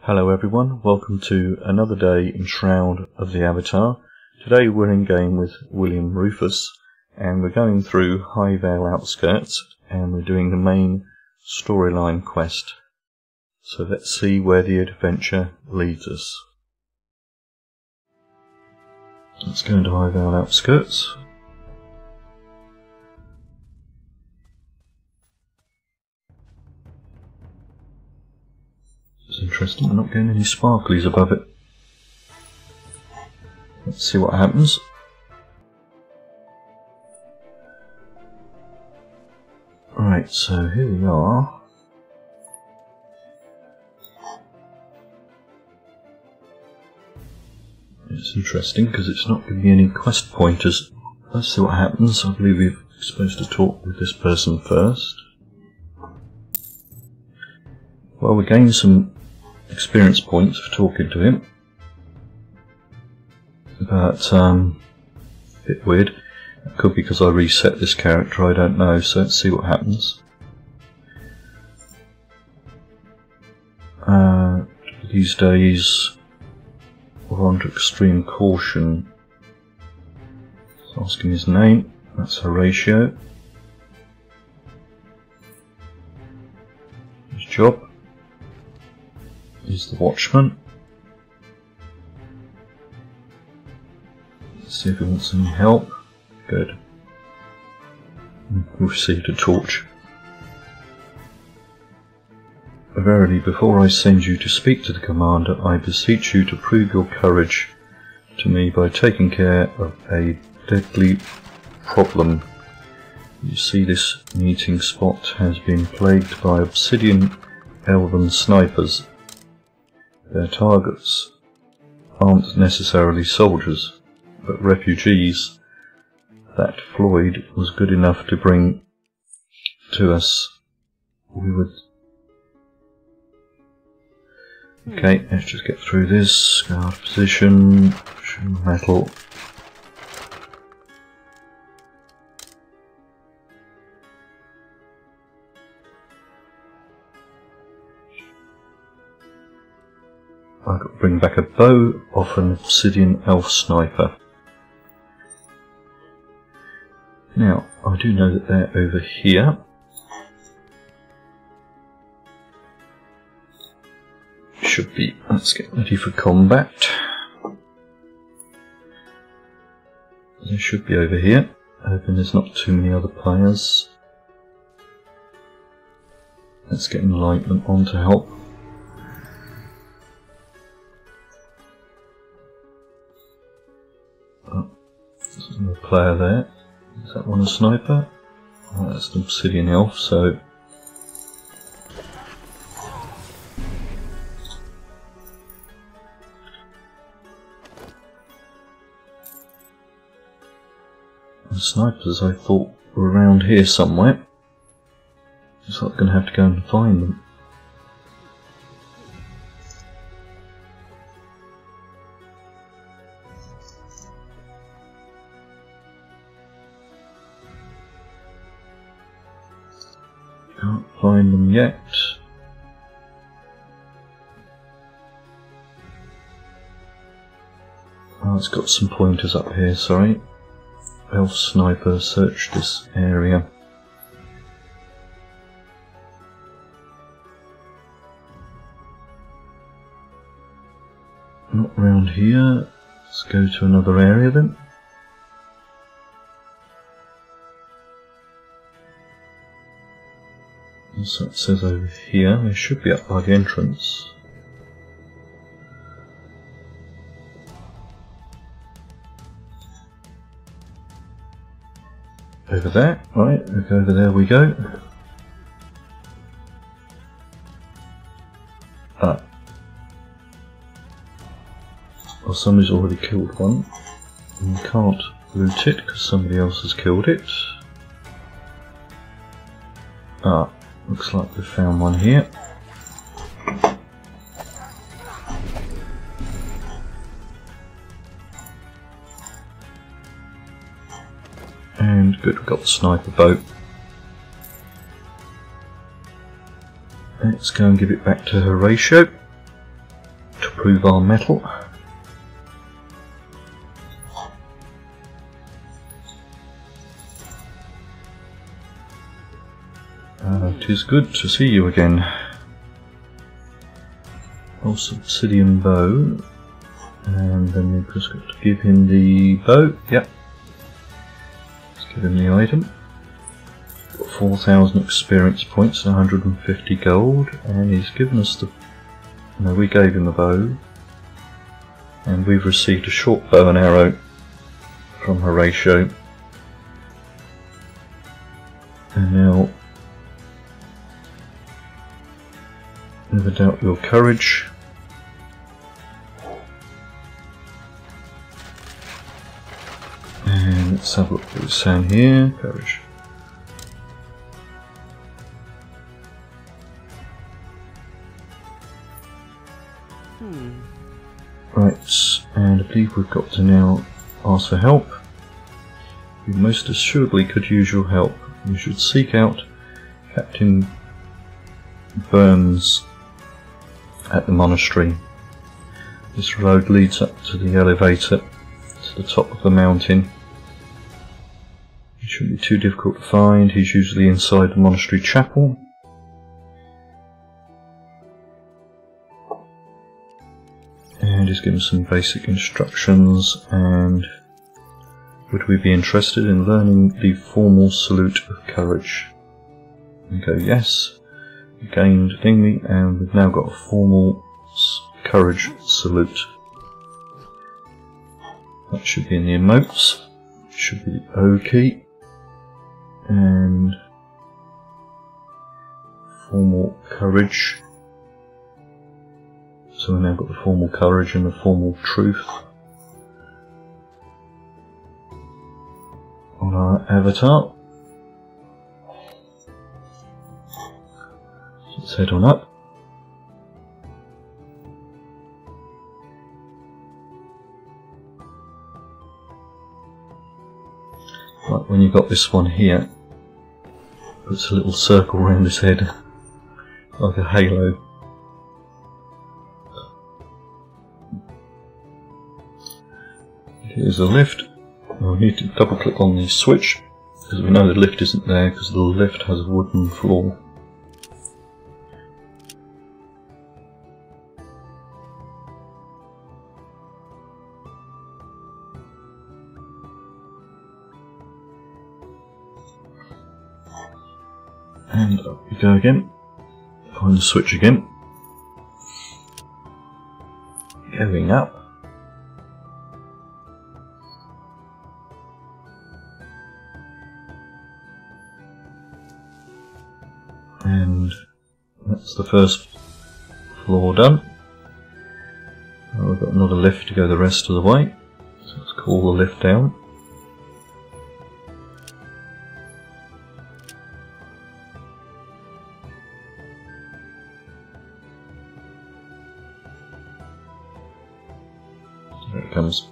Hello everyone, welcome to another day in Shroud of the Avatar. Today we're in game with William Rufus and we're going through Highvale outskirts and we're doing the main storyline quest. So let's see where the adventure leads us. Let's go into Highvale outskirts. It's interesting, I'm not getting any sparklies above it. Let's see what happens. Right, so here we are. It's interesting because it's not giving me any quest pointers. Let's see what happens. I believe we're supposed to talk with this person first. Well, we gained some experience points for talking to him, but a bit weird. It could be because I reset this character, I don't know, so let's see what happens. These days we're under extreme caution. It's asking his name, that's Horatio. His job. He's the watchman. Let's see if he wants any help. Good. We've received a torch. Verily, before I send you to speak to the commander, I beseech you to prove your courage to me by taking care of a deadly problem. You see, this meeting spot has been plagued by obsidian elven snipers. Their targets aren't necessarily soldiers, but refugees that Floyd was good enough to bring to us. We would... Okay, let's just get through this. Guard position, metal. I've got to bring back a bow off an obsidian elf sniper. Now, I do know that they're over here. Should be. Let's get ready for combat. They should be over here. Hoping there's not too many other players. Let's get enlightenment on to help. There's another player there. Is that one a sniper? Oh, that's an obsidian elf, so... The snipers I thought were around here somewhere. Looks like I'm going to have to go and find them. Can't find them yet. Oh, it's got some pointers up here, sorry. Elf sniper, search this area. Not round here. Let's go to another area then. So it says over here, they should be up by the entrance. Over there, right, over there we go. Ah. Well, somebody's already killed one. And we can't loot it because somebody else has killed it. Ah. Looks like we found one here. And good, we've got the sniper boat. Let's go and give it back to Horatio. improve our metal. It is good to see you again. Also, obsidian bow, and then we've just got to give him the bow. Yep. Let's give him the item. Got 4,000 experience points and 150 gold, and he's given us the. No, we gave him the bow, and we've received a short bow and arrow from Horatio. And now, never doubt your courage. And let's have a look at what's down here. Courage. Right, and I believe we've got to now ask for help. You most assuredly could use your help. You should seek out Captain Burns at the monastery. This road leads up to the elevator to the top of the mountain. It shouldn't be too difficult to find. He's usually inside the monastery chapel. And he's given some basic instructions. And would we be interested in learning the formal salute of courage? We go yes. We gained thingy, and we've now got a formal courage salute. That should be in the emotes. It should be the O key. And formal courage. So we've now got the formal courage and the formal truth on our avatar. So let's head on up. Right, when you've got this one here, puts a little circle around his head like a halo. Here's the lift. We'll need to double click on the switch because we know the lift isn't there because the lift has a wooden floor. And up we go again. Find the switch again. Going up. And that's the first floor done. Now we've got another lift to go the rest of the way. So let's call the lift down. There it comes.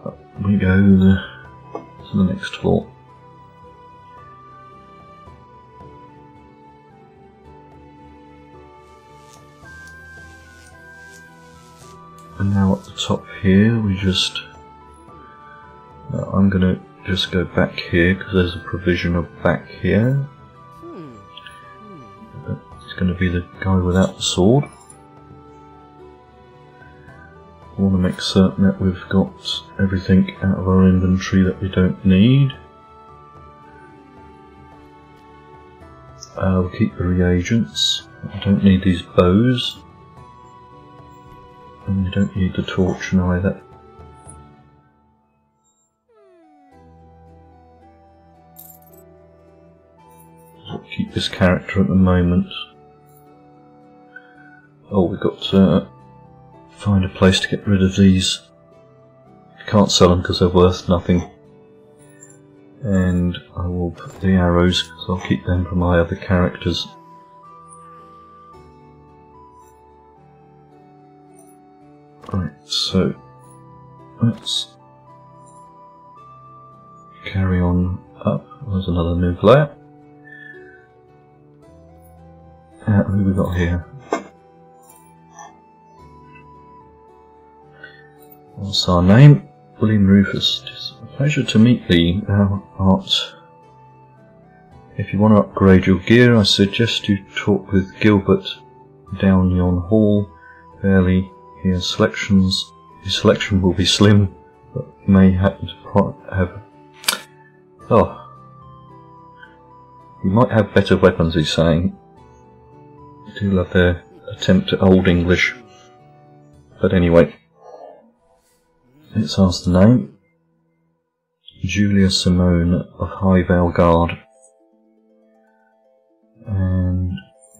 Up we go to the next floor. And now at the top here we just I'm going to just go back here because there's a provision of back here. It's going to be the guy without the sword. I want to make certain that we've got everything out of our inventory that we don't need. We'll keep the reagents. I don't need these bows. And we don't need the torch either. So keep this character at the moment. Oh, we've got to find a place to get rid of these. Can't sell them because they're worth nothing. And I will put the arrows because I'll keep them for my other characters. Right, so let's carry on up. There's another new player. Who have we got here? What's our name? William Rufus. It's a pleasure to meet thee. Thou art... If you want to upgrade your gear, I suggest you talk with Gilbert down yon hall. Barely here selections. His selection will be slim, but may happen to have... Oh. You might have better weapons, he's saying. I do love their attempt at Old English. But anyway. Let's ask the name. Julia Simone of Highvale Guard. And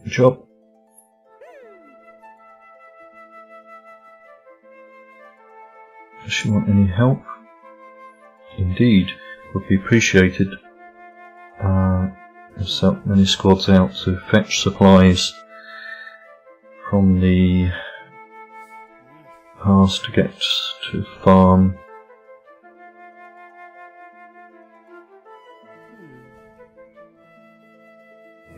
job. Does she want any help? Indeed, would be appreciated. There's so many squads out to fetch supplies from the pass to get to the farm.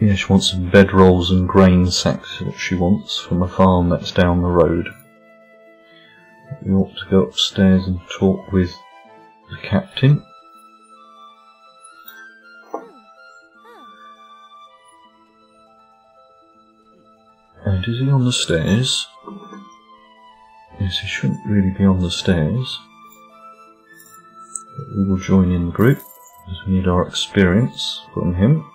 Yeah, she wants some bedrolls and grain sacks, what she wants, from a farm that's down the road. We ought to go upstairs and talk with the captain. And is he on the stairs? Yes, he shouldn't really be on the stairs. But we will join in the group, as we need our experience from him.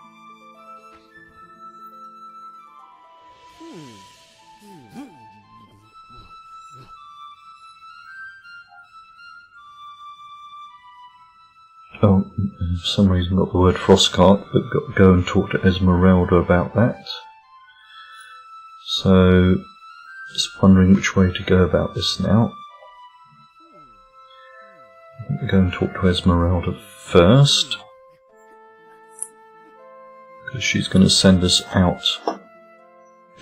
Oh, for some reason got the word Frostcart, but got to go and talk to Esmeralda about that. So, just wondering which way to go about this now. We'll go and talk to Esmeralda first, because she's going to send us out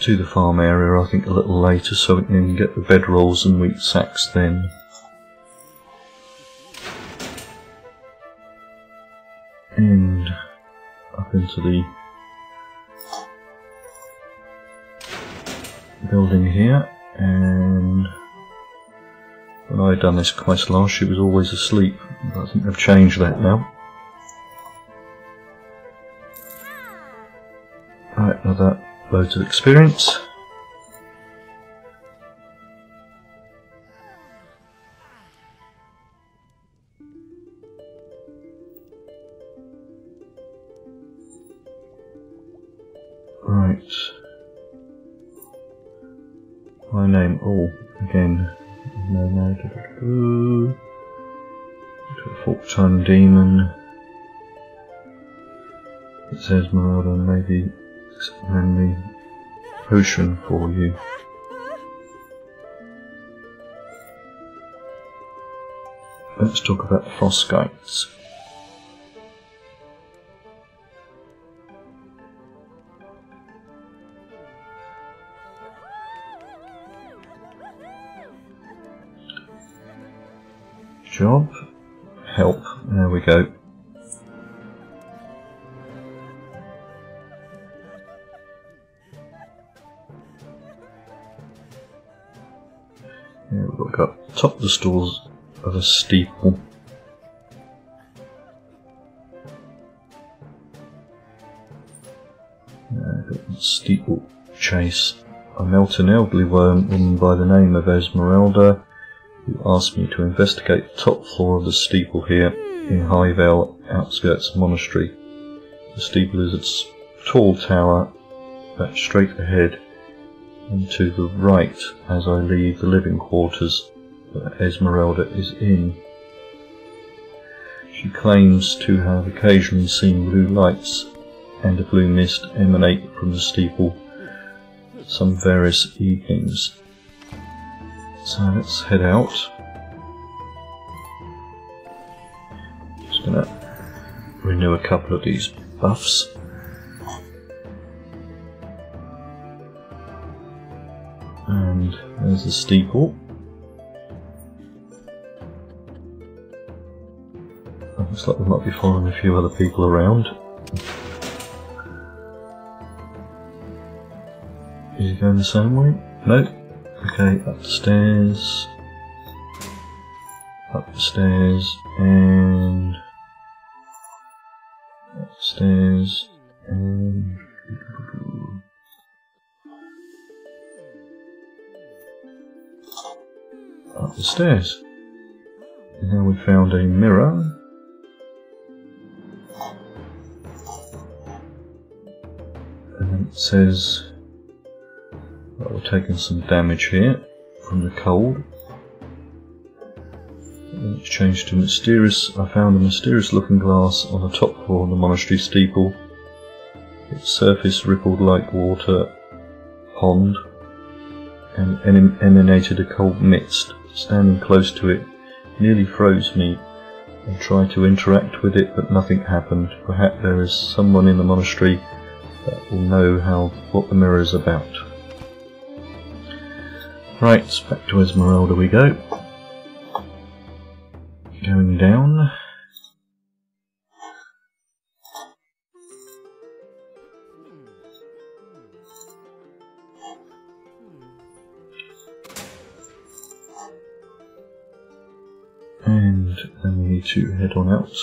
to the farm area, I think, a little later, so we can get the bedrolls and wheat sacks then. And up into the building here, and when I done this quest last, she was always asleep. I think they've changed that now. Right, another loads of experience. Right. My name, oh, again, no, to a fork-tongued demon. It says Esmeralda, maybe expand the potion for you. Let's talk about the Frostkites. Job, help, there we go. Yeah, we've got to go up top of the stores of a steeple. Steeple chase. I met an elderly woman by the name of Esmeralda, who asked me to investigate the top floor of the steeple here in Highvale, outskirts monastery. The steeple is a tall tower that's straight ahead and to the right as I leave the living quarters that Esmeralda is in. She claims to have occasionally seen blue lights and a blue mist emanate from the steeple some various evenings. So let's head out. Just gonna renew a couple of these buffs. And there's the steeple. Looks like we might be following a few other people around. Is he going the same way? No. Okay, up the stairs. Up the stairs and up the stairs and up the stairs. And now we've found a mirror. And then it says that we're taking some damage here from the cold. And it's changed to mysterious. I found a mysterious looking glass on the top floor of the monastery steeple. Its surface rippled like water pond and emanated a cold mist. Standing close to it nearly froze me. I tried to interact with it, but nothing happened. Perhaps there is someone in the monastery that will know what the mirror is about. Right, back to Esmeralda we go. Going down. And then we need to head on out.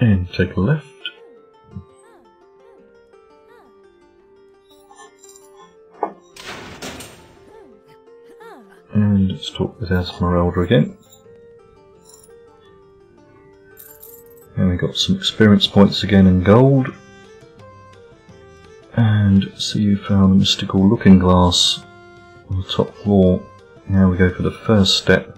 And take a left. And let's talk with Esmeralda again. And we got some experience points again in gold. And see, you found a mystical looking glass on the top floor. Now we go for the first step.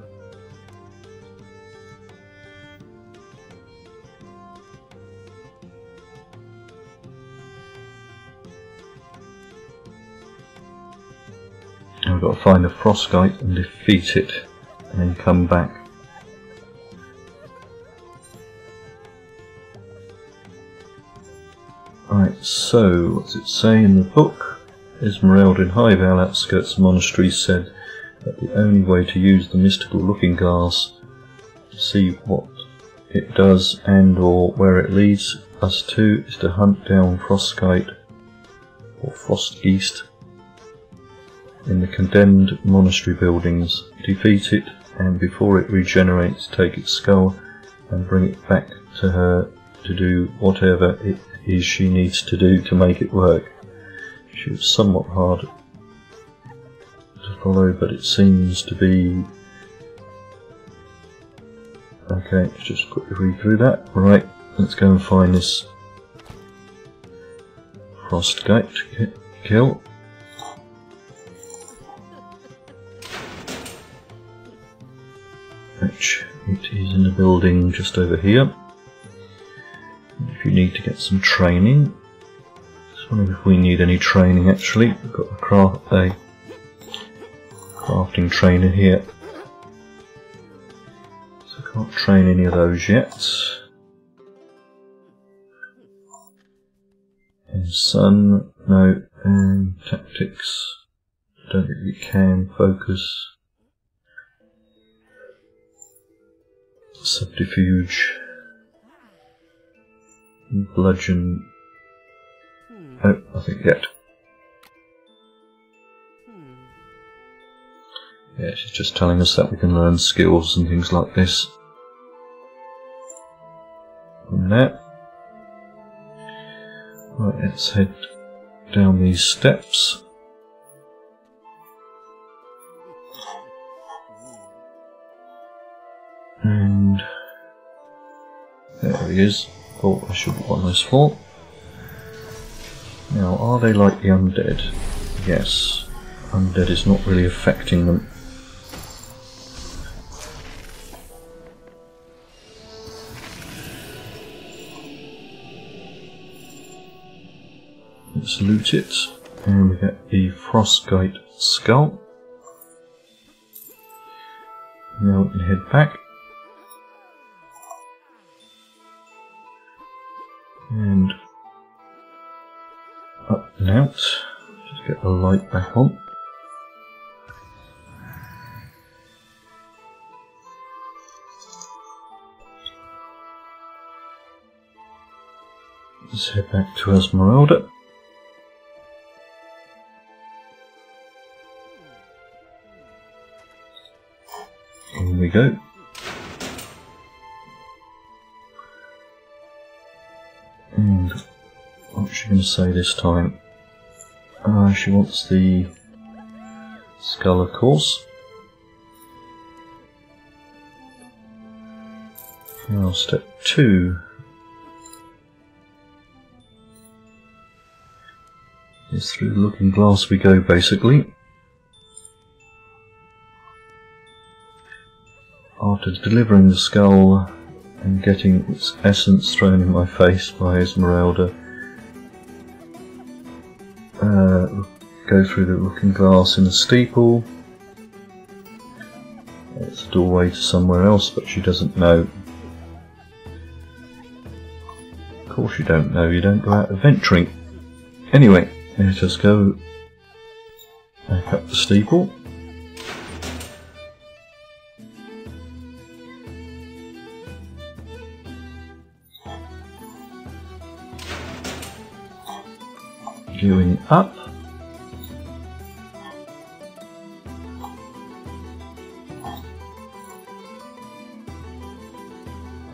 And we've got to find a frostgate and defeat it, and then come back. Right, so what's it say in the book? Esmeralda in Highvale, outskirts monastery, said that the only way to use the mystical looking glass to see what it does and or where it leads us to is to hunt down frostgate or frostgeist in the condemned monastery buildings, defeat it, and before it regenerates take its skull and bring it back to her to do whatever it is she needs to do to make it work. She was somewhat hard to follow, but it seems to be... Okay, let's just quickly read through that. Right, let's go and find this frostgate to kill. Which it is in the building just over here. If you need to get some training, just wondering if we need any training actually. We've got a crafting trainer here, so I can't train any of those yet. And sun, no, and tactics, don't think we can. Focus, subterfuge, bludgeon. Oh, nothing yet. Yeah, she's just telling us that we can learn skills and things like this from there. Right, let's head down these steps. And there he is. Oh, I should be on this floor. Now, are they like the undead? Yes. Undead is not really affecting them. Let's loot it, and we get the frostgate skull. Now we can head back. And up and out. Just get the light back on. Let's head back to Esmeralda. Here we go. And what's she going to say this time? She wants the skull, of course. Now, step 2 is through the looking glass we go, basically. After delivering the skull and getting its essence thrown in my face by Esmeralda, go through the looking glass in the steeple. It's a doorway to somewhere else, but she doesn't know. Of course you don't know, you don't go out adventuring. Anyway, let us go back up the steeple. Going up.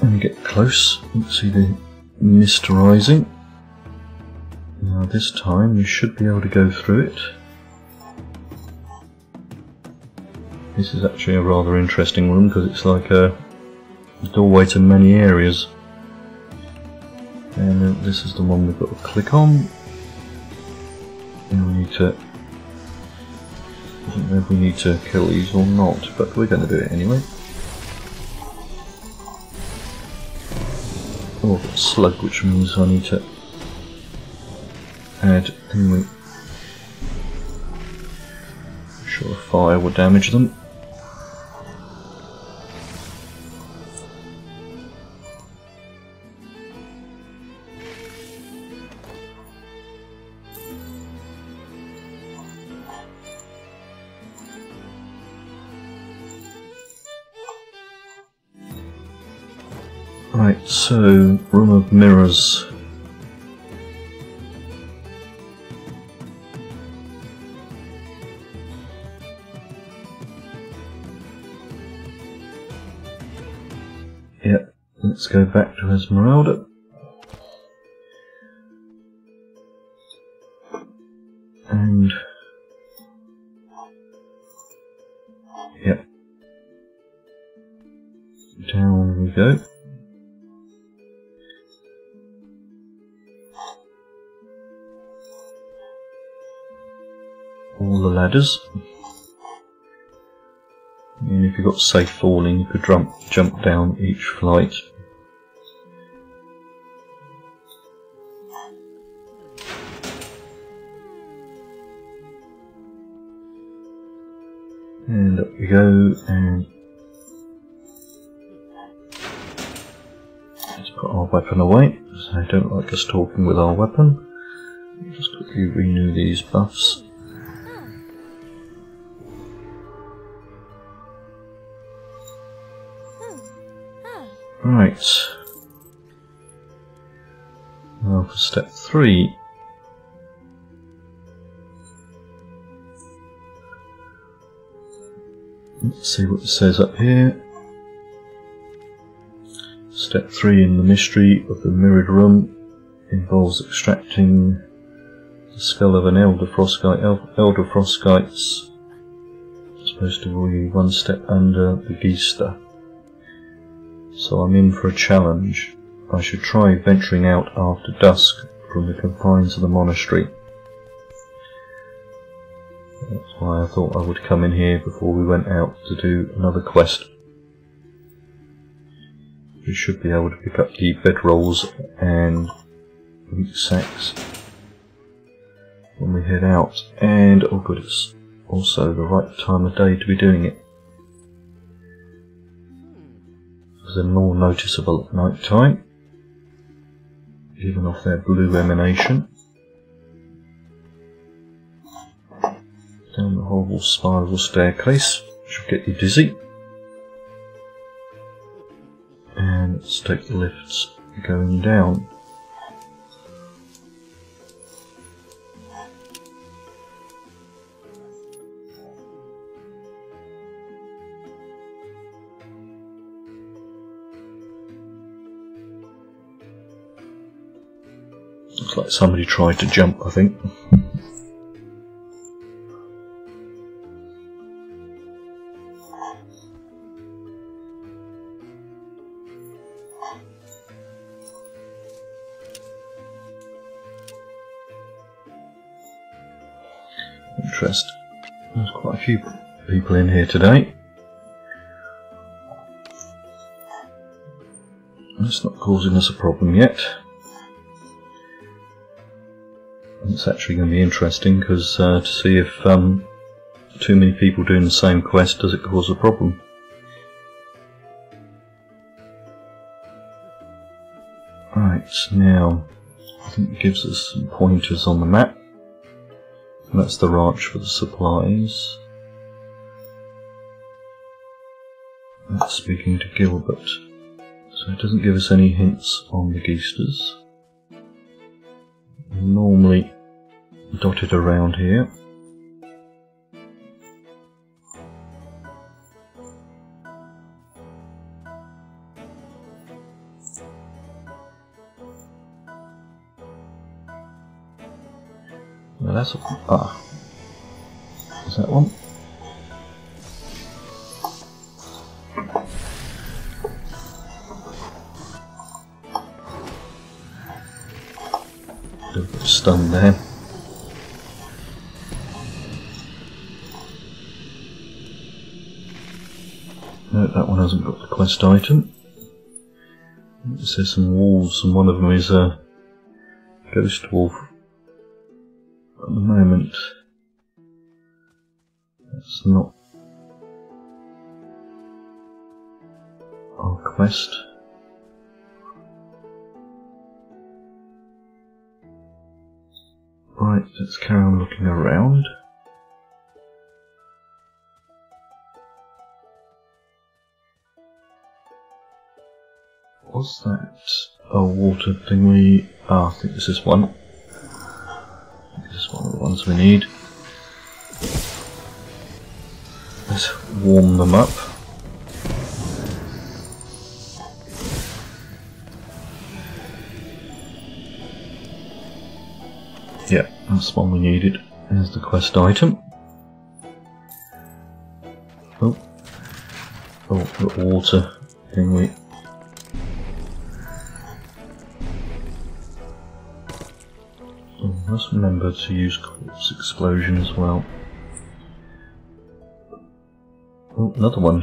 And get close, you can see the mist rising. Now this time you should be able to go through it. This is actually a rather interesting room because it's like a doorway to many areas. And this is the one we've got to click on. And we need to, I don't know if we need to kill these or not, but we're going to do it anyway. Oh, I've got a slug, which means I need to add, anyway. I'm sure a fire will damage them. Right, so, room of mirrors. Yep, let's go back to Esmeralda. And, yep, down we go. All the ladders. And if you've got safe falling, you could jump down each flight. And up we go, and let's put our weapon away, because I don't like us talking with our weapon. Just quickly renew these buffs. Right, now for step 3. Let's see what it says up here. Step 3 in the mystery of the mirrored room involves extracting the skull of an elder frostgite. Elder frostgites are supposed to be one step under the Geister. So I'm in for a challenge. I should try venturing out after dusk from the confines of the monastery. That's why I thought I would come in here before we went out to do another quest. We should be able to pick up the bedrolls and wheat sacks when we head out. And, oh good, it's also the right time of day to be doing it. They're more noticeable at night time, giving off their blue emanation. Down the horrible spiral staircase, which will get you dizzy. And let's take the lifts going down. Looks like somebody tried to jump, I think. Interest. There's quite a few people in here today. It's not causing us a problem yet. It's actually going to be interesting because to see if too many people doing the same quest, does it cause a problem? Right, now I think it gives us some pointers on the map. And that's the ranch for the supplies. That's speaking to Gilbert. So it doesn't give us any hints on the geisters. Normally dotted around here. Well, that's a, is that one? A little bit stunned there. No, that one hasn't got the quest item. It says some wolves, and one of them is a ghost wolf. At the moment, that's not our quest. Right, let's carry on looking around. Was that a water thing we... Ah, I think this is one. This is one of the ones we need. Let's warm them up. Yeah, that's the one we needed. There's the quest item. Oh, the water thing we... I must remember to use corpse explosion as well. Oh, another one.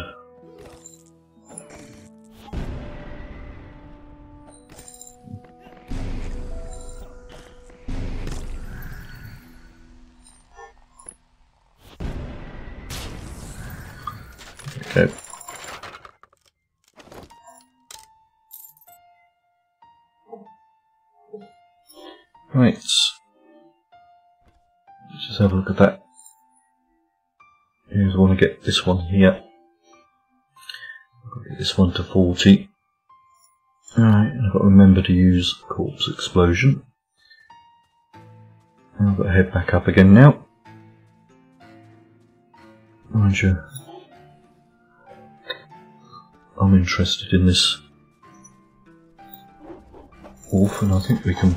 Okay. Right. Let's just have a look at that. Here's, I want to get this one here. I'll get this one to 40. Alright, and I've got to remember to use corpse explosion. And I've got to head back up again now. Mind you, I'm interested in this wolf, and I think we can...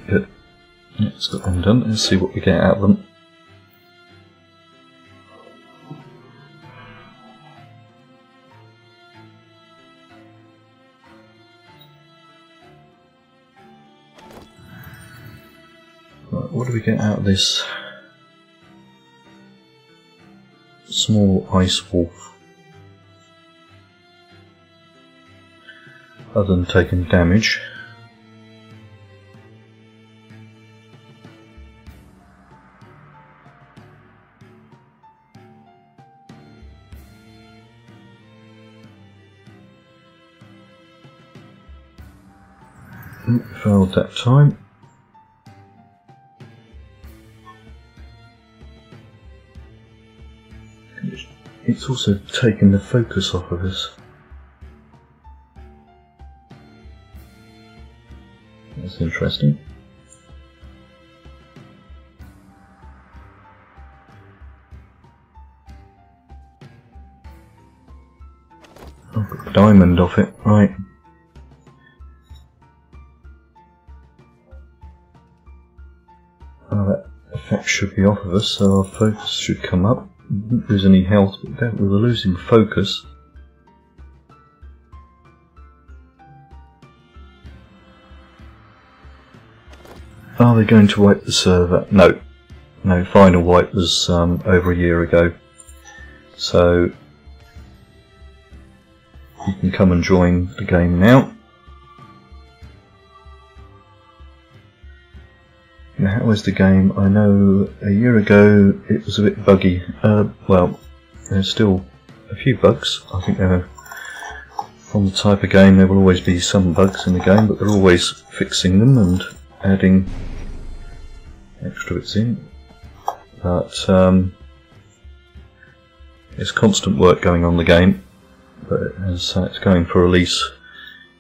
Good. Yeah, let's get them done and see what we get out of them. Right, what do we get out of this small ice wolf? Other than taking damage. Failed that time. It's also taken the focus off of us. That's interesting. I've got a diamond off it, right. Oh, that effect should be off of us, so our focus should come up. We didn't lose any health, but we were losing focus. Are they going to wipe the server? No. No, final wipe was over a year ago. So you can come and join the game now. Now, how is the game? I know a year ago it was a bit buggy. Well, there's still a few bugs. I think they're from the type of game there will always be some bugs in the game, but they're always fixing them and adding extra bits in. But there's constant work going on the game. But as it's going for release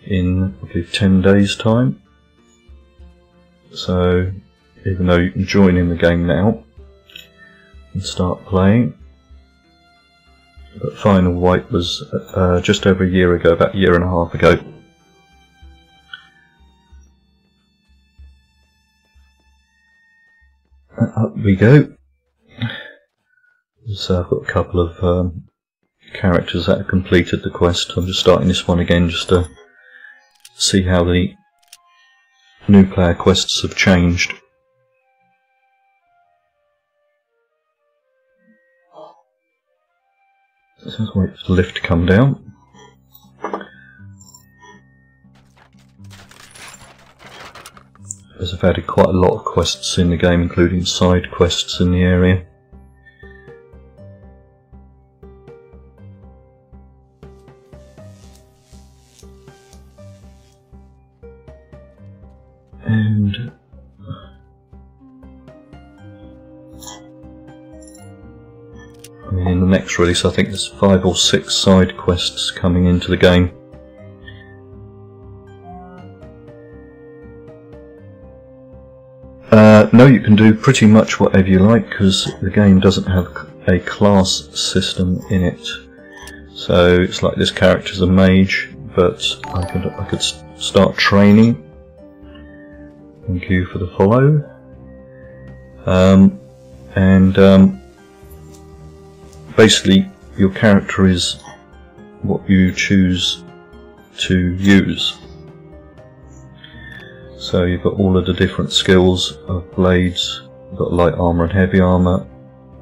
in, I believe, 10 days' time. So even though you can join in the game now and start playing, but final wipe was just over a year ago, about a year and a half ago. Up we go. So I've got a couple of characters that have completed the quest. I'm just starting this one again just to see how the new player quests have changed. So let's wait for the lift to come down. As I've added quite a lot of quests in the game, including side quests in the area. And in the next release I think there's 5 or 6 side quests coming into the game. No, you can do pretty much whatever you like because the game doesn't have a class system in it. So it's like this character's a mage, but I could start training. Thank you for the follow. Basically your character is what you choose to use. So you've got all of the different skills of blades. You've got light armour and heavy armour,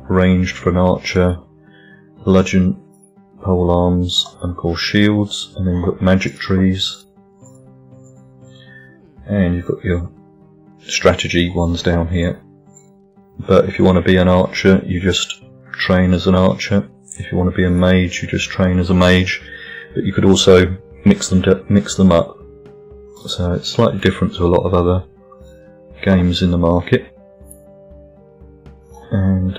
ranged for an archer, bludgeon, pole arms, and of course shields, and then you've got magic trees, and you've got your strategy ones down here. But if you want to be an archer, you just train as an archer. If you want to be a mage, you just train as a mage. But you could also mix them up. So it's slightly different to a lot of other games in the market, and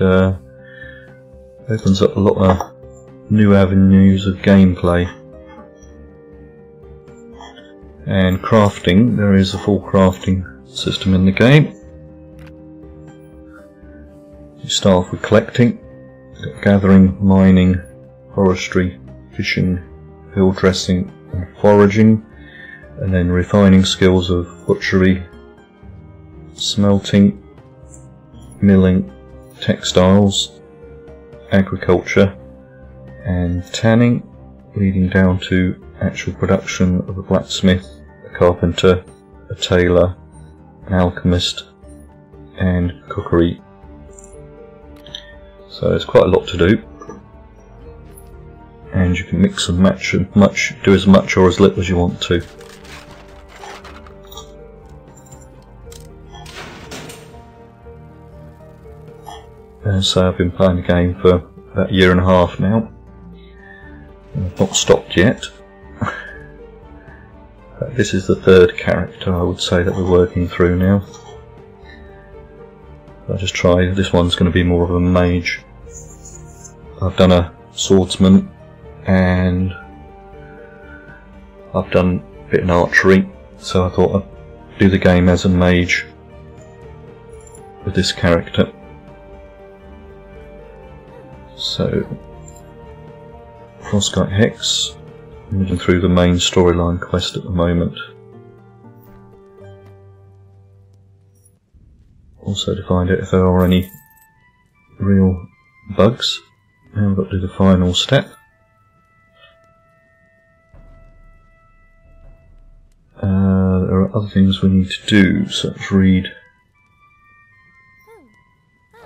opens up a lot of new avenues of gameplay. And crafting, there is a full crafting system in the game. You start off with collecting, gathering, mining, forestry, fishing, field dressing and foraging, and then refining skills of butchery, smelting, milling, textiles, agriculture and tanning, leading down to actual production of a blacksmith, a carpenter, a tailor, an alchemist and cookery. So there's quite a lot to do, and you can mix and match and do as much or as little as you want to. So I've been playing the game for about a year and a half now. I've not stopped yet. This is the third character I would say that we're working through now. I'll just try, this one's going to be more of a mage. I've done a swordsman and I've done a bit in archery, so I thought I'd do the game as a mage with this character. So, Frostgite Hex, moving through the main storyline quest at the moment. Also to find out if there are any real bugs. Now we've got to do the final step. There are other things we need to do, so let's read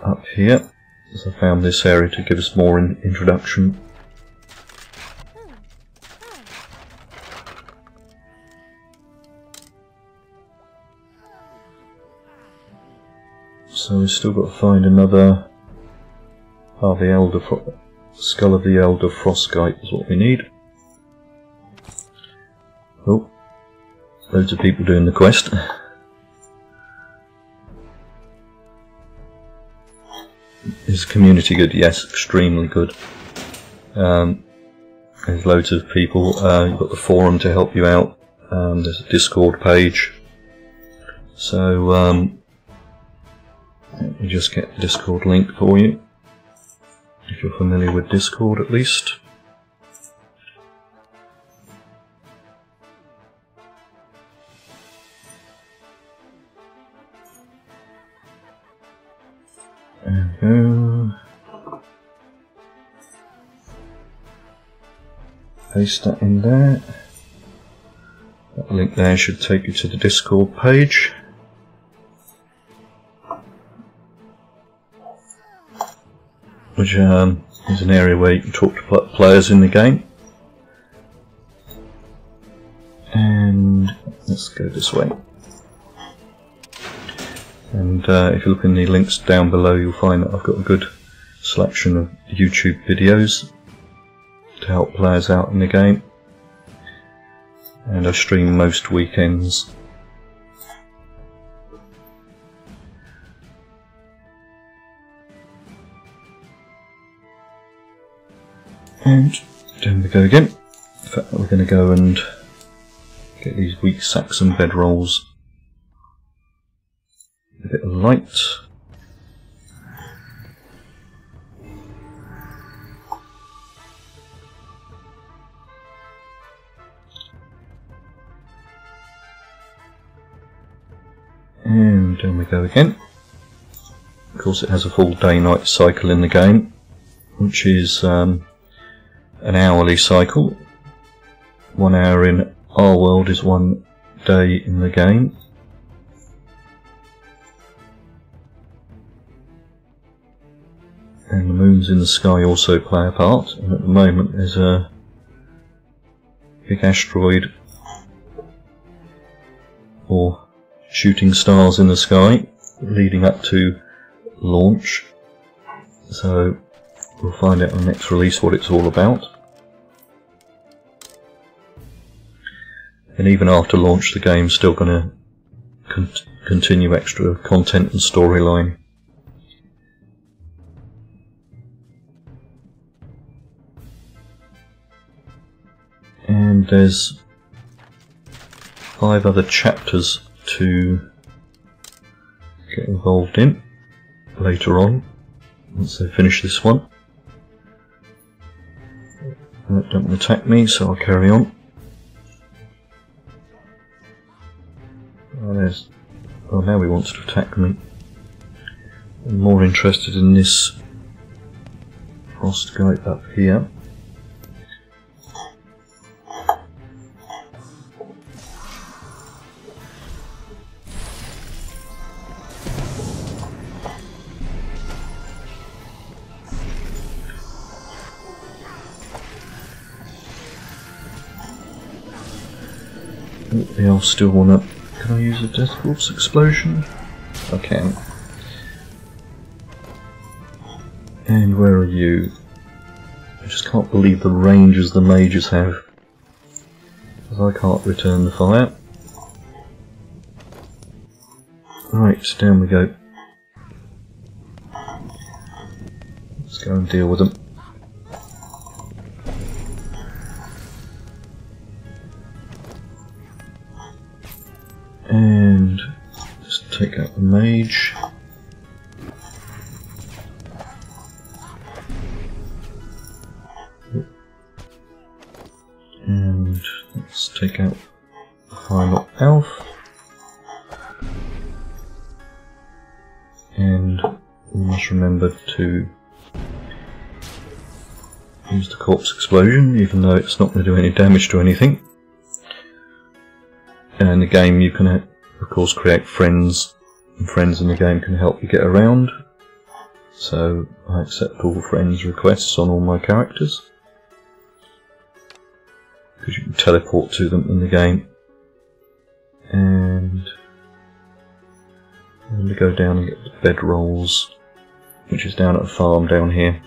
up here, as I found this area to give us more introduction. So we've still got to find another... the Skull of the Elder Frostgite is what we need. Oh, loads of people doing the quest. Is the community good? Yes, extremely good. There's loads of people. You've got the forum to help you out. There's a Discord page. So let me just get the Discord link for you, if you're familiar with Discord at least. There we go. Paste that in there. That link there should take you to the Discord page. Which is an area where you can talk to players in the game. And let's go this way. And if you look in the links down below, you'll find that I've got a good selection of YouTube videos to help players out in the game. And I stream most weekends. And down we go again. In fact, we're going to go and get these weak Saxon bedrolls. A bit of light. And down we go again. Of course, it has a full day-night cycle in the game, which is an hourly cycle. 1 hour in our world is 1 day in the game. And the moons in the sky also play a part, and at the moment there's a big asteroid or shooting stars in the sky leading up to launch, so we'll find out on the next release what it's all about. And even after launch, the game's still going to continue extra content and storyline. And there's 5 other chapters to get involved in later on, once they finish this one. That don't attack me, so I'll carry on. Oh, now he wants to attack me. I'm more interested in this Frostgite up here. They all still want to... Can I use a Death Corpse explosion? I can. And where are you? I just can't believe the ranges the mages have. Because I can't return the fire. Right, down we go. Let's go and deal with them. And take out the mage. And let's take out the final elf. And we must remember to use the corpse explosion, even though it's not going to do any damage to anything. And in the game you can of course create friends, and friends in the game can help you get around. So I accept all friends requests on all my characters, because you can teleport to them in the game. And I'm going to go down and get the bedrolls, which is down at a farm down here.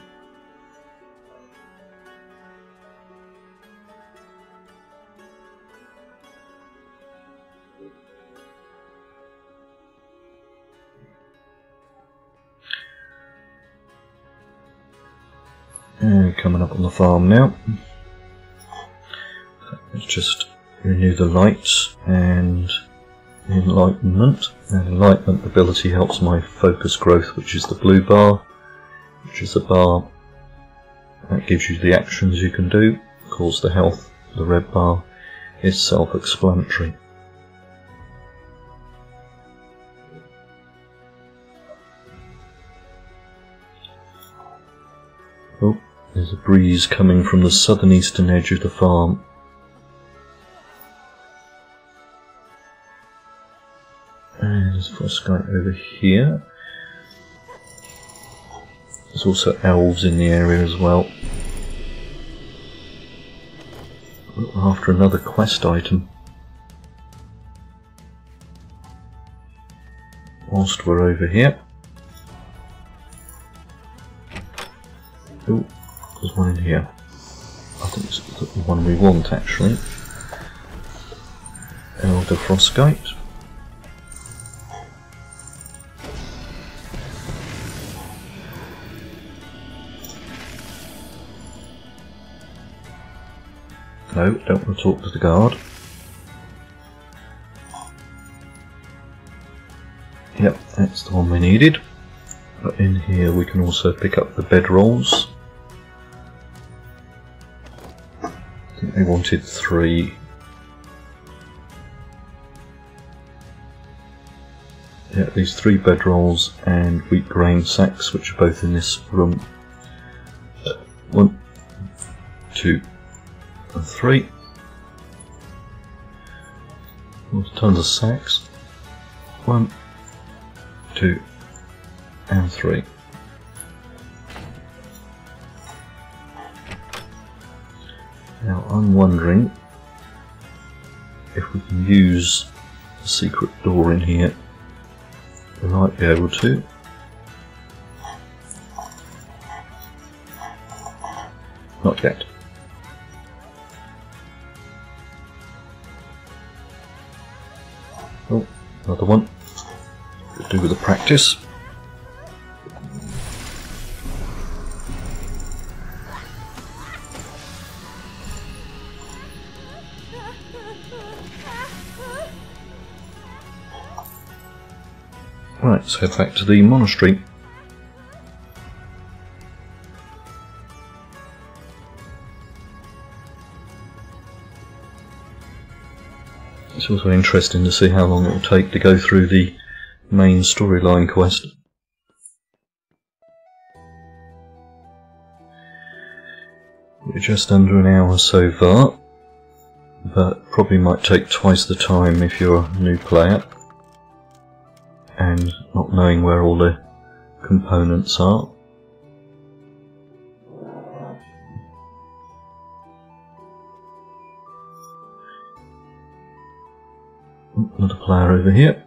And coming up on the farm now. Let's just renew the lights and the enlightenment. And enlightenment ability helps my focus growth, which is the blue bar, which is the bar that gives you the actions you can do. Of course, the health, the red bar, is self-explanatory. Oh, there's a breeze coming from the southern eastern edge of the farm. And there's a frostbite over here. There's also elves in the area as well. We're after another quest item. Whilst we're over here. Oh, there's one in here. I think it's the one we want actually. Elder Frostgate. No, don't want to talk to the guard. Yep, that's the one we needed. But in here we can also pick up the bedrolls. I think they wanted 3. Yeah, these 3 bedrolls and wheat grain sacks, which are both in this room. 1, 2, and 3. Tons of sacks. 1, 2, and 3. Now I'm wondering if we can use the secret door in here. We might be able to. Not yet. Oh, another one. Could do with the practice. Right, let's head back to the monastery. It's also interesting to see how long it will take to go through the main storyline quest. We're just under an hour so far, but probably might take twice the time if you're a new player and not knowing where all the components are. Another player over here.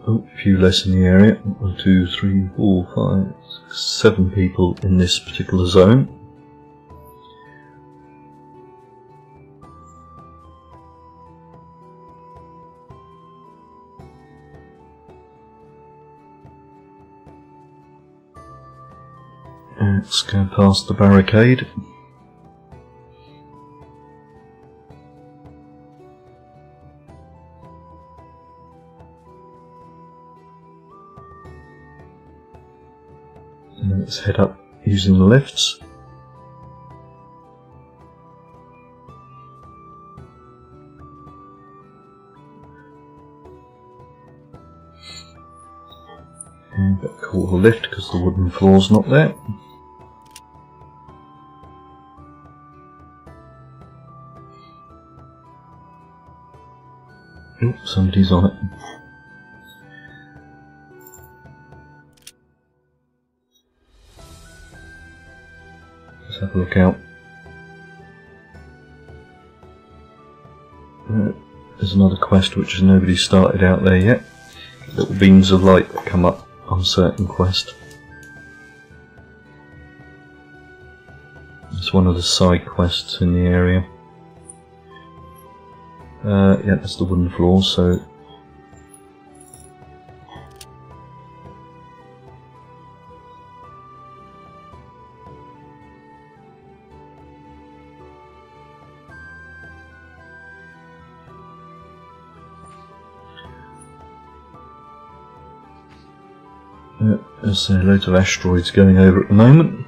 Oh, a few less in the area. 1, 2, 3, 4, 5, 6, 7 people in this particular zone. Let's go past the barricade. And let's head up using the lifts. And better call the lift because the wooden floor's not there. Oops, somebody's on it. Let's have a look out. There's another quest which has nobody started out there yet. Little beams of light that come up on certain quest. It's one of the side quests in the area. Yeah, that's the wooden floor, so there's loads of asteroids going over at the moment.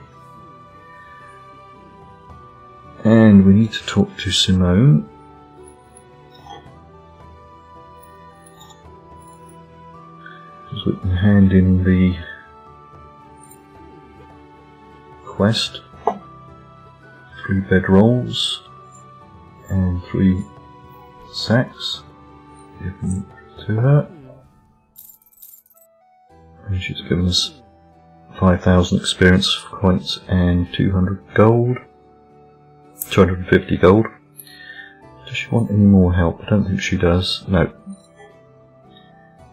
And we need to talk to Simone. Because we can hand in the quest. 3 bedrolls and 3 sacks. Give them to her. And she's given us 5,000 experience points and 200 gold. 250 gold. Does she want any more help? I don't think she does. No.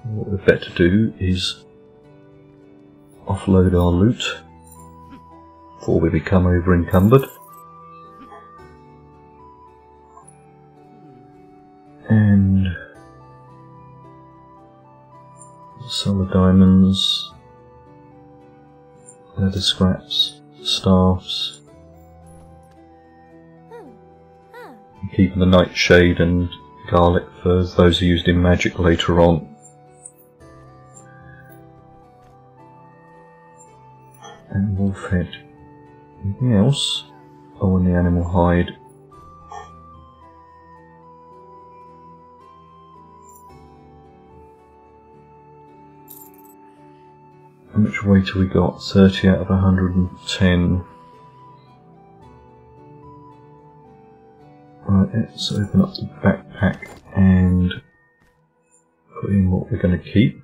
What we'd better do is offload our loot before we become over encumbered. And sell the diamonds, leather scraps, staffs, and keeping the nightshade and garlic for those used in magic later on. And wolf head. Anything else? Oh, and the animal hide. How much weight have we got? 30 out of 110. Right, let's open up the backpack and put in what we're going to keep.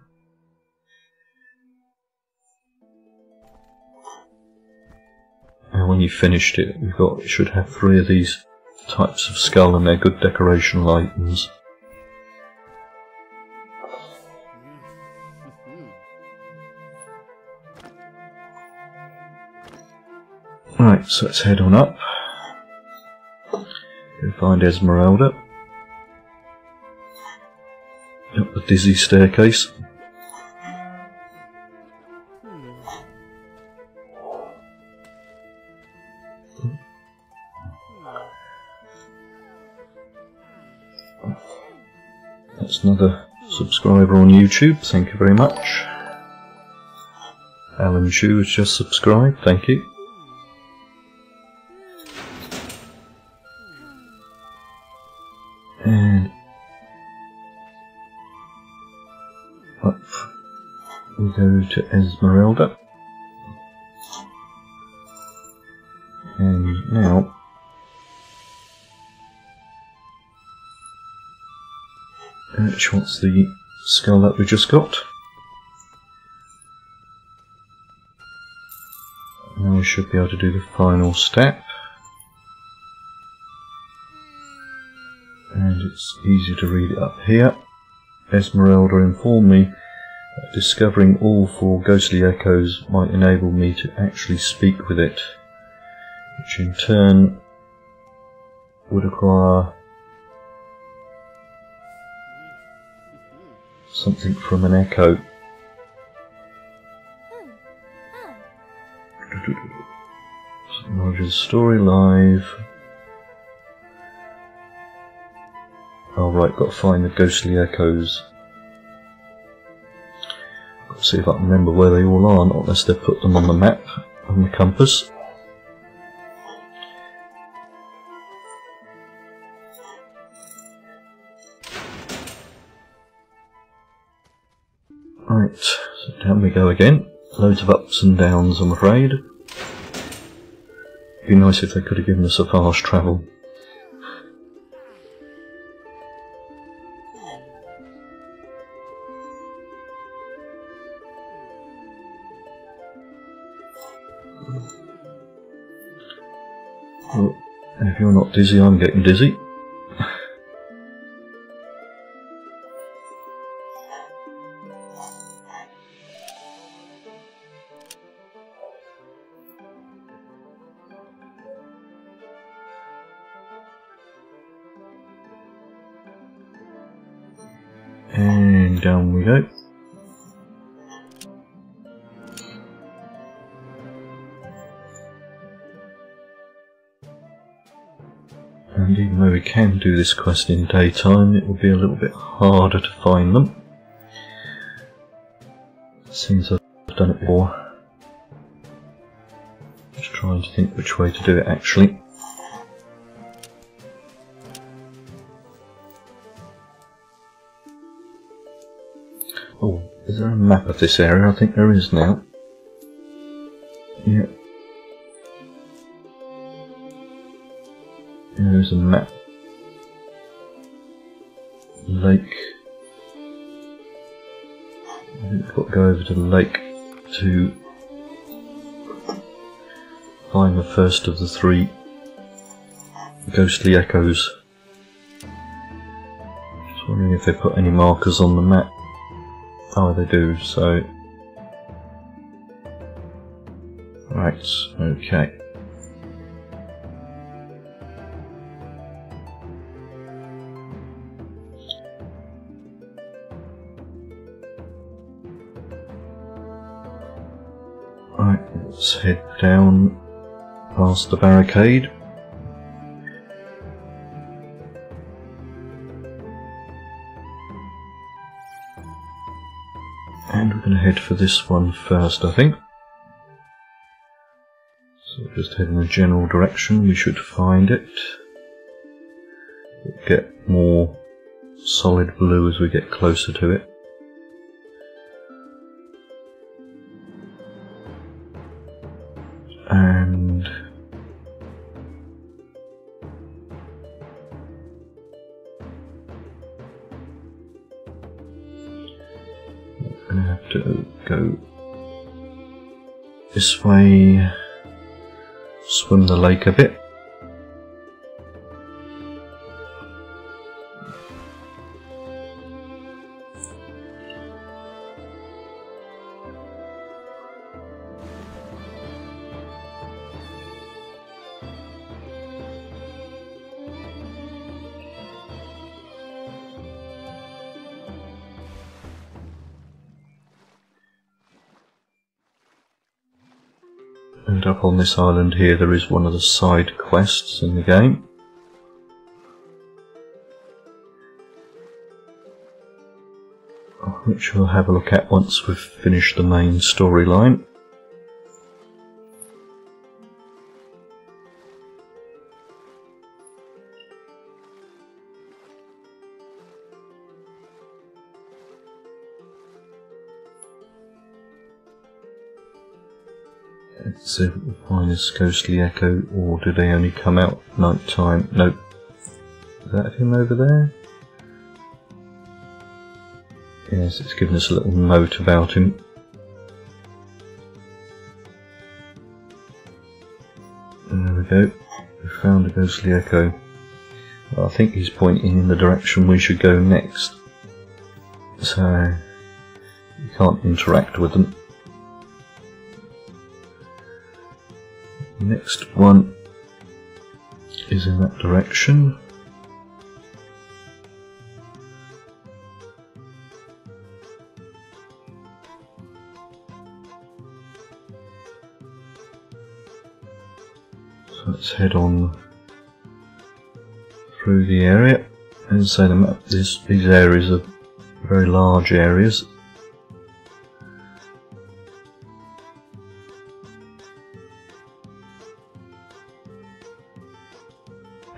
And when you've finished it, it should have 3 of these types of skull, and they're good decorational items. Right, so let's head on up. Go find Esmeralda. Up the dizzy staircase. That's another subscriber on YouTube, thank you very much. Alan Chu has just subscribed, thank you. And up we go to Esmeralda. And now she wants the skull that we just got. Now we should be able to do the final step. And it's easy to read it up here. Esmeralda informed me that discovering all 4 ghostly echoes might enable me to actually speak with it, which in turn would acquire something from an echo. Roger's story live. Oh right, got to find the ghostly echoes. Got to see if I can remember where they all are, not unless they've put them on the map, on the compass. Right, so down we go again. Loads of ups and downs, I'm afraid. It'd be nice if they could have given us a fast travel. Well, if you're not dizzy, I'm getting dizzy. And down we go. And even though we can do this quest in daytime, it will be a little bit harder to find them. Seems I've done it before. Just trying to think which way to do it actually. Oh, is there a map of this area? I think there is now. Yeah. There's a map. Lake. I think we've got to go over to the lake to find the first of the 3 ghostly echoes. Just wondering if they put any markers on the map. Oh, they do, so... Right, okay. Right, let's head down past the barricade. And we're going to head for this one first, I think. So just head in a general direction, we should find it. We'll get more solid blue as we get closer to it. And I'm going to have to go this way, swim the lake a bit. And up on this island here there is one of the side quests in the game. Which we'll have a look at once we've finished the main storyline. Let's see if we can find this ghostly echo, or do they only come out at night time? Nope. Is that him over there? Yes, it's given us a little note about him. There we go. We found a ghostly echo. Well, I think he's pointing in the direction we should go next. So, you can't interact with them. Next one is in that direction. So let's head on through the area. And say the map, these areas are very large areas.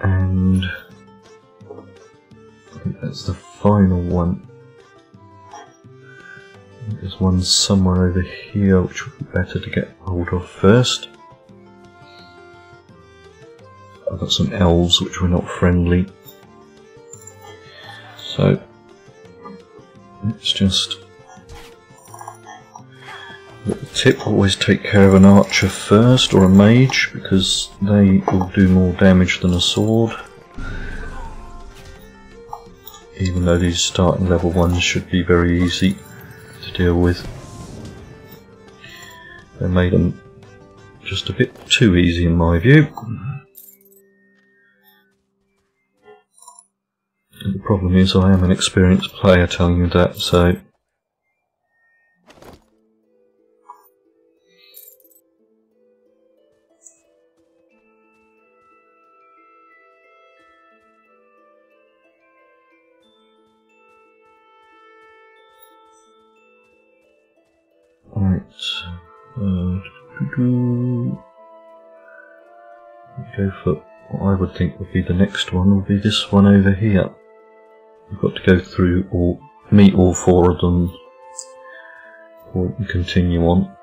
And I think that's the final one. There's one somewhere over here which would be better to get hold of first. I've got some elves which were not friendly. So let's just the tip, always take care of an archer first or a mage, because they will do more damage than a sword, even though these starting level ones should be very easy to deal with. They made them just a bit too easy in my view. The problem is I am an experienced player telling you that, so right, go for what I would think would be the next one, will be this one over here. We've got to go through or meet all four of them before we can continue on.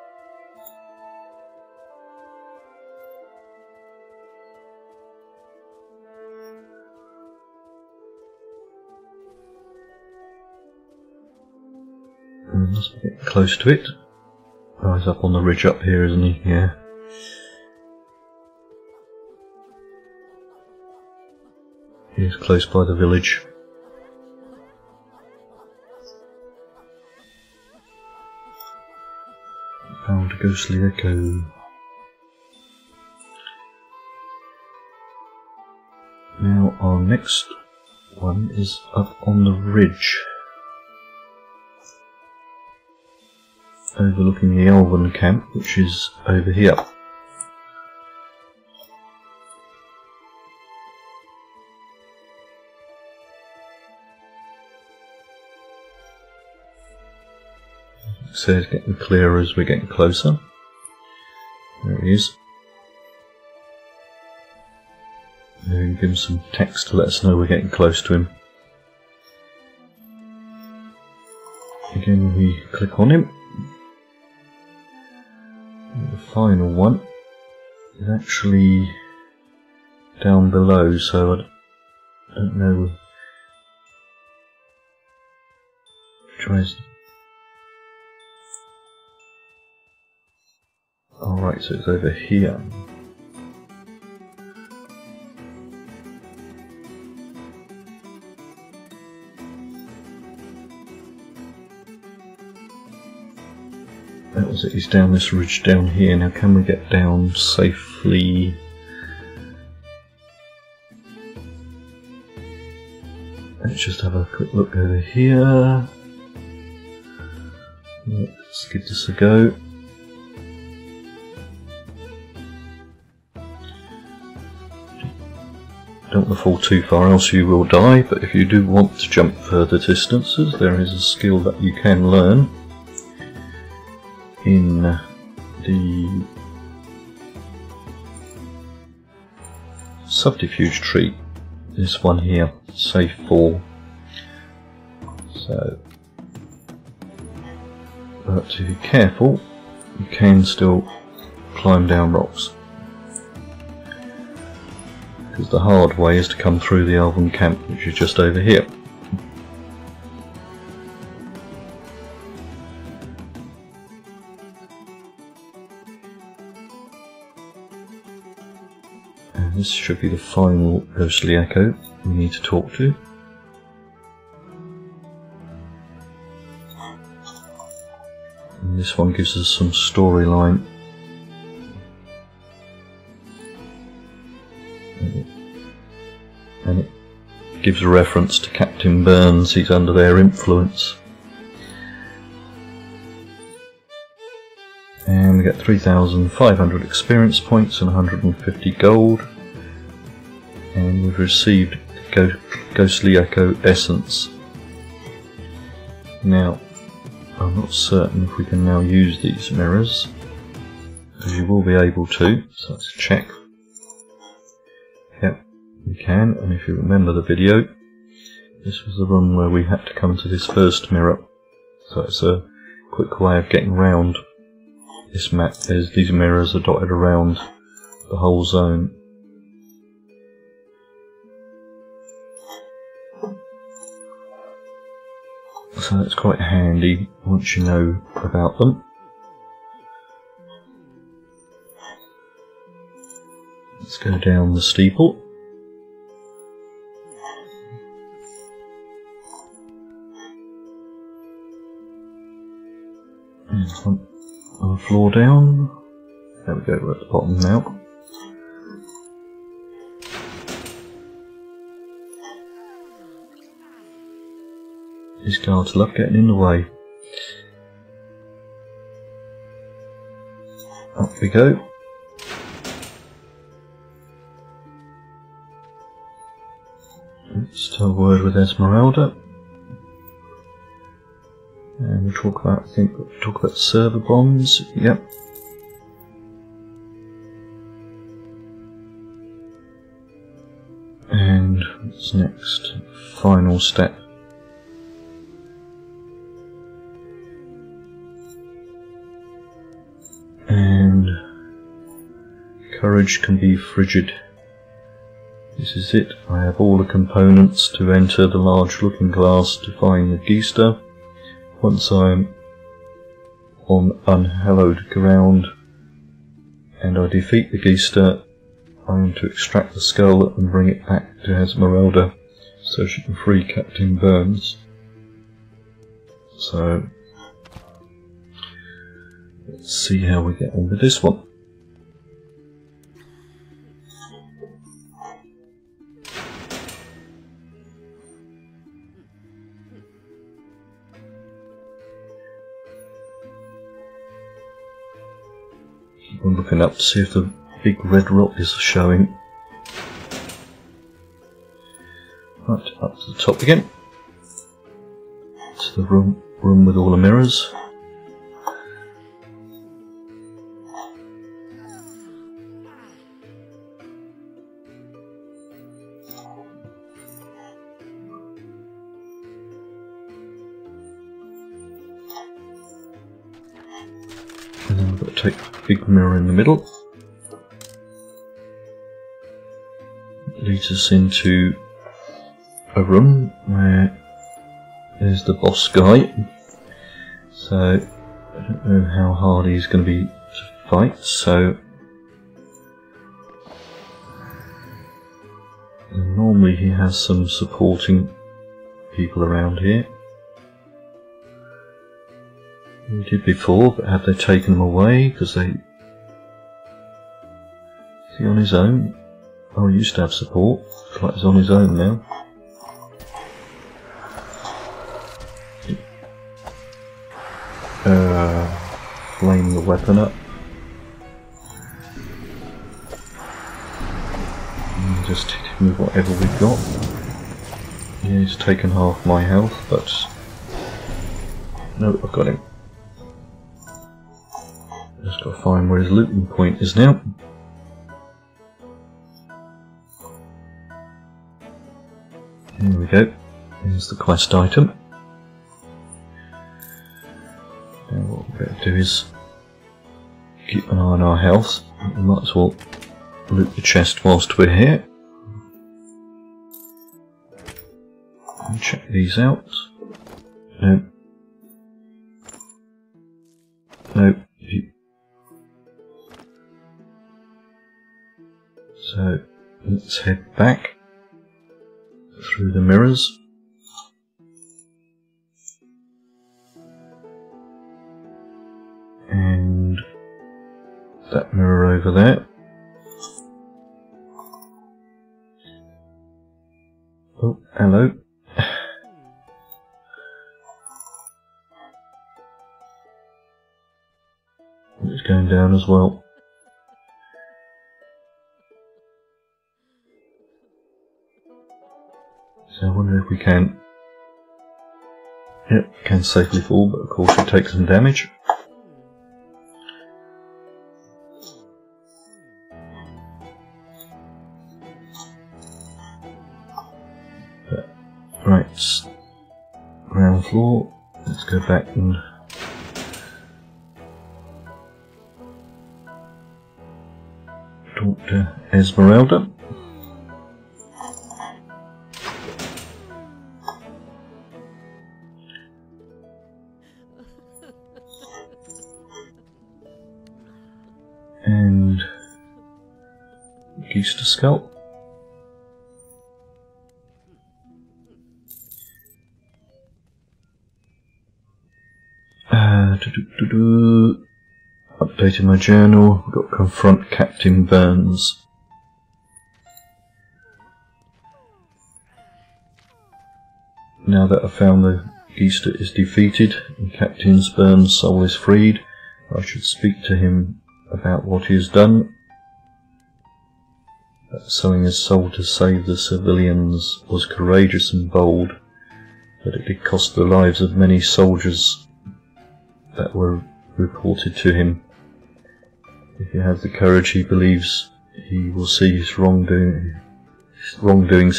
And let's get close to it. Oh, he's up on the ridge up here, isn't he? Yeah. He's close by the village. Found a ghostly echo. Now our next one is up on the ridge, overlooking the elven camp, which is over here. So it's getting clearer as we're getting closer. There he is. There, give him some text to let us know we're getting close to him. Again, we click on him. And the final one is actually down below, so I don't know. Tries. Alright, so it's over here. That was it, he's down this ridge down here. Now can we get down safely? Let's just have a quick look over here. Let's give this a go. Don't want to fall too far, else you will die, but if you do want to jump further distances, there is a skill that you can learn in the subterfuge tree. This one here, safe fall. So, but if you're careful, you can still climb down rocks. Because the hard way is to come through the elven camp, which is just over here. And this should be the final ghostly echo we need to talk to. And this one gives us some storyline. And it gives a reference to Captain Burns, he's under their influence. And going to get 3,500 experience points and 150 gold. And we've received Ghostly Echo Essence. Now, I'm not certain if we can now use these mirrors, as you will be able to, so let's check. Yep, we can, and if you remember the video, this was the room where we had to come to this first mirror. So it's a quick way of getting around this map, as these mirrors are dotted around the whole zone. So that's quite handy once you know about them. Let's go down the steeple. And one floor down. There we go, we're at the bottom now. These guards love getting in the way. Up we go. Let's have a word with Esmeralda. And we'll talk about, I think, talk about server bombs. Yep. And what's next? Final step. And courage can be frigid. This is it. I have all the components to enter the large looking glass to find the Geister. Once I'm on unhallowed ground and I defeat the Geister, I am to extract the skull and bring it back to Esmeralda so she can free Captain Burns. So let's see how we get on with this one. I'm looking up to see if the big red rock is showing. Right, up to the top again. To the room with all the mirrors. And then we've got to take the big mirror in the middle. It leads us into a room where there's the boss guy. So I don't know how hard he's going to be to fight, so normally he has some supporting people around here. He did before, but have they taken him away? Because is he on his own? Oh, he used to have support. Looks like he's on his own now. Flame the weapon up. And just hit him with whatever we've got. Yeah, he's taken half my health, but no, I've got him. Just got to find where his looting point is now. Here we go. Here's the quest item. Now what we better do is keep an eye on our health. We might as well loot the chest whilst we're here. And check these out. No. No. So let's head back through the mirrors. And that mirror over there. Oh, hello. Let's go down as well. So I wonder if we can... Yep, can safely fall, but of course it takes some damage. Right, ground floor. Let's go back and talk to Esmeralda. And Geese to Skull. Updating my journal. We've got Confront Captain Burns. Now that I've found the Geester is defeated and Captain Burns' soul is freed, I should speak to him about what he has done. Selling his soul to save the civilians was courageous and bold, but it did cost the lives of many soldiers that were reported to him. If he has the courage he believes, he will see his wrongdoings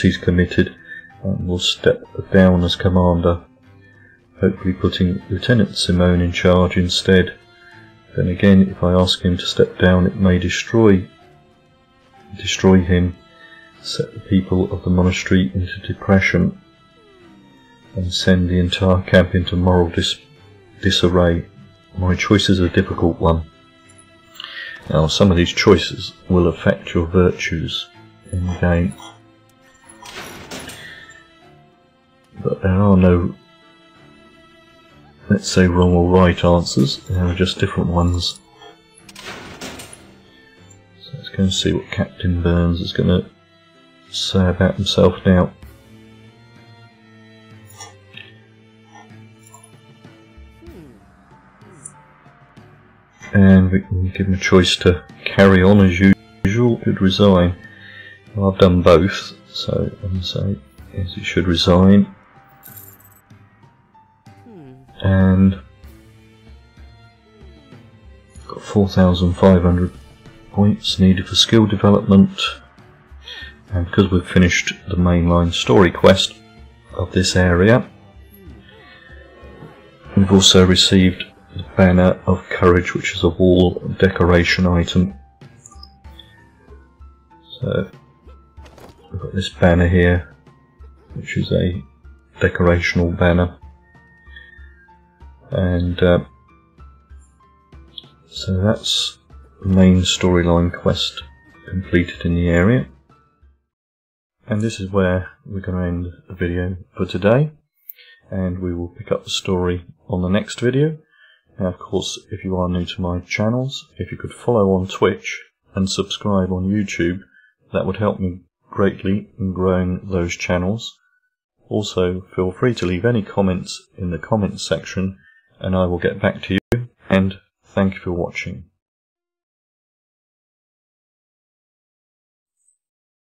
he's committed and will step down as commander, hopefully putting Lieutenant Simone in charge instead. Then again, if I ask him to step down, it may destroy him, set the people of the monastery into depression, and send the entire camp into moral disarray. My choice is a difficult one. Now, some of these choices will affect your virtues in the game, but there are no, let's say, wrong or right answers. There are just different ones. So let's go and see what Captain Burns is going to say about himself now. And we can give him a choice to carry on as usual, could resign. Well, I've done both, so I'm going to say yes, he should resign. And got 4,500 points needed for skill development, and because we've finished the mainline story quest of this area, we've also received the Banner of Courage, which is a wall decoration item. So we've got this banner here, which is a decorational banner, and so that's the main storyline quest completed in the area. And this is where we're going to end the video for today, and we will pick up the story on the next video. Now, of course, if you are new to my channels, if you could follow on Twitch and subscribe on YouTube, that would help me greatly in growing those channels. Also, feel free to leave any comments in the comments section, and I will get back to you, and thank you for watching.